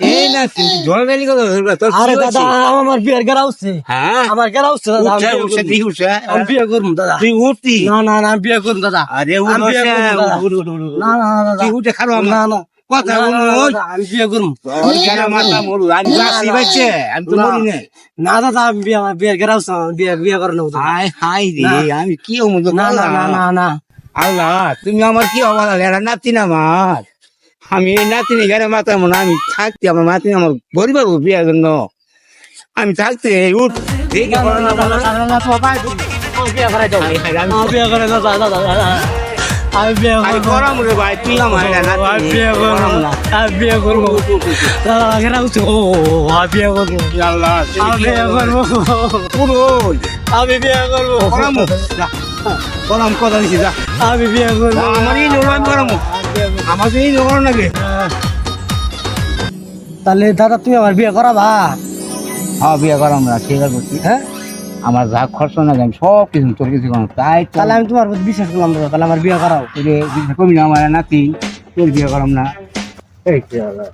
এই না তুই জলবেলি কথা ধরবা তোর আরে দাদা আমার বিয়ের গেরা হচ্ছে হ্যাঁ আমার গেরা হচ্ছে দাদা আমি বিয়ে করবো দাদা তুই উঠতি না না না আমি বিয়ে করবো দাদা আরে আমি বিয়ে করবো দাদা। না না না দাদা তুই উঠে খারো না আমার না কথা না, না, বলো দাদা, আমি বিয়ে করবো ওই কেনা মাথা মরু আমি বাসি বাচ্চে আমি তো না। মরি না না দাদা আমি আমার বিয়ের গেরা হচ্ছে আমার বিয়ে করে নেবো দাদা। হাই হাই রে আমি কি অমুক না না না না না আল্লাহ তুমি আমার কি অবলা এরা নাতিন আমার আমি এই নাতিনি ঘরে মাথা মনে আমি থাকতে আমার নাতিন আমার পরিবার বিয়ার জন্য আমি থাকতে উঠ দেখে পড়া না বলা। আমি বিয়ে করে দাও হাই হাই, আমি বিয়ে করে দাও দাদা দাদা আমি বিয়ে আমি করবো গরম রে ভাই তুই আমার আমি নাতিনি বিয়ে করবো আমি বিয়ে করবো দাদা গেরা হচ্ছে ও আমি বিয়ে করবো আল্লাহ আমি বিয়ে করবো পুরো আমি বিয়ে করবো গরম যা গরম কথা দিছি যা আমি বিয়ে করবো আমার এই লোক আমি গরম আমার এই লোক নাকি তাহলে দাদা তুমি আমার বিয়ে করাবা হ্যাঁ বিয়ে গরম না ঠিক আছে হ্যাঁ আমার যা খরচ না আমি সব কিছু তোর কিছু কম তাই তাহলে আমি তোমার প্রতি বিশ্বাস করলাম দাদা তাহলে আমার বিয়ে করাও তোরে কমি না আমার নাতি তোর বিয়ে গরম না এই কি হলো